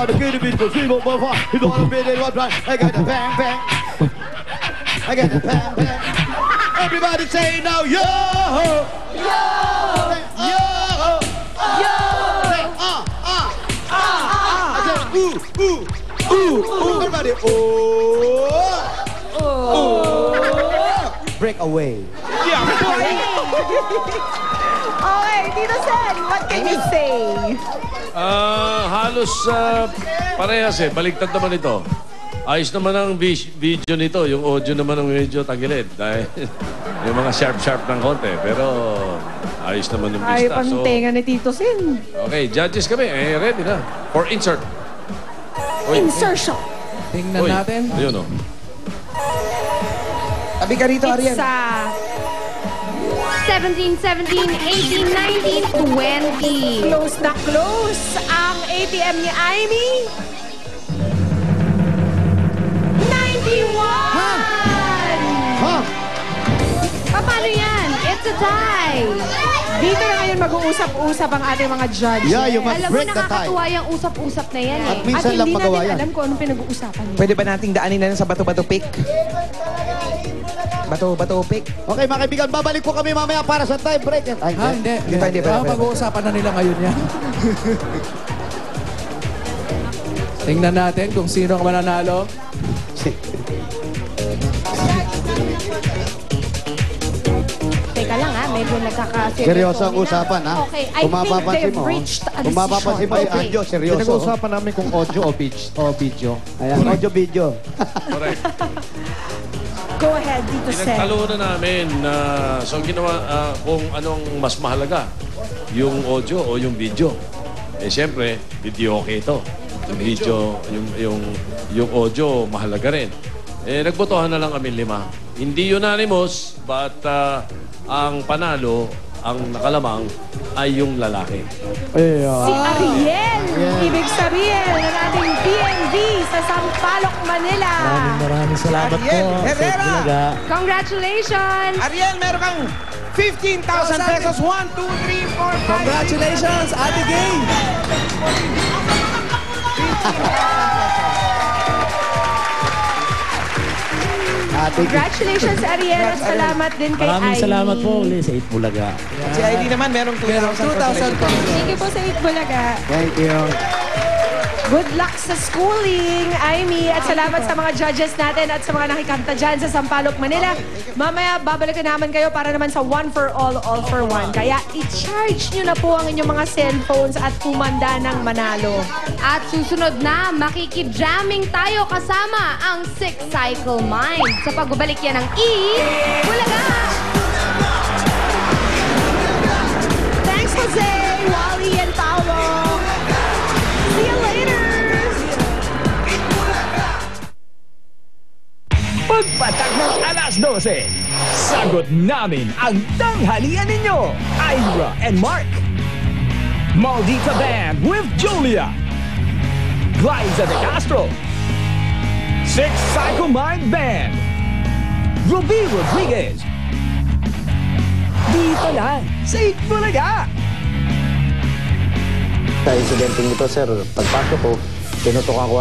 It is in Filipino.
the good beat, 3, 4, 5. You don't beat it, what right? I got the bang bang. I got the bang bang. Everybody say now, yo, yo, yo, yo. I said ooh, ooh, ooh. Everybody, oh, oh. Break away. Okay, Tito Sen, what can you say? Halos parehas eh. Baligtad naman ito. Ayos naman ang video nito. Yung audio naman ng medyo tagilid. Dahil yung mga sharp-sharp ng konti. Pero ayos naman yung Ay, pista. pantenga ni Tito Sen. Okay, judges kami. Ready na. For insert. Insertion. Tingnan natin. Ayun o. Tabi ka rito, Ariel. It's 17, 17, 18, 19, 20. close na close ang ATM ni Amy. 91! Ha? Paano yan? It's a tie. Dito na ngayon mag-uusap-usap ang ating mga judges. Yeah, you must Alam mo, break the tie. nakakatuwa yung usap-usap na yan At eh. minsan lang hindi magawa natin yan. alam kung anong pinag-uusapan nila. Pwede ba nating daanin na lang sa bato-bato pick? Bato-bato pick? Okay, mga kaibigan, babalik po kami mamaya para sa tie break. Ay, Ha, hindi. Hindi. Pag-uusapan na nila ngayon yan. Tingnan natin kung sino ang mananalo. Teka lang ha, medyo nagkakaseryoso. Seryoso ang usapan, ha? Okay, I Kung think mapapansin they've mo, reached a kung mapapansin mo, decision. yung Anjo, seryoso. Pinag-uusapan namin kung audio o video. Ayan, audio-video. Correct. Go ahead, Tito Sen. Pinagtalunan namin na so ginawa kung anong mas mahalaga, yung audio o yung video. Eh siyempre, video okay ito. Yung video, yung audio mahalaga rin. Eh nagbotohan na lang kami 5. Hindi unanimous, but ang panalo, ang nakalamang ay yung lalaki. Si Ariel. Ibig sabihin ng ating PNV sa Sampaloc, Manila. Maraming salamat Ariel po. Herrera. Congratulations! Ariel, meron kang 15,000 pesos. 1, 2, 3, 4, 5. Congratulations, Ate Gay. Congratulations, Ariel. At salamat din kay Maraming Ivy. salamat po ulit sa 8 Bulaga. Si ID naman, merong 2,000 pesos. Thank you po sa 8 Bulaga. Thank you. Good luck sa schooling, Amy. At salamat sa mga judges natin at sa mga nakikanta dyan sa Sampaloc, Manila. Mamaya, babalikan naman kayo para naman sa one for all for one. Kaya i-charge nyo na po ang inyong mga cellphones at kumanda ng manalo. At susunod na, makikip-jamming tayo kasama ang Six Cycle Mind sa pagbabalik yan ng Bulaga! Thanks, Jose, Wally, and Paolo. See you later! Pagpatak ng alas 12, sagot namin ang tanghalian ninyo, Ira and Mark. Maldita Band with Julia. Glyza de Castro. Six Cycle Mind Band. Ruby Rodriguez. Dito lang sa Bulaga. Sa insidenteng ito, sir, pagpasok ko, tinutukan ko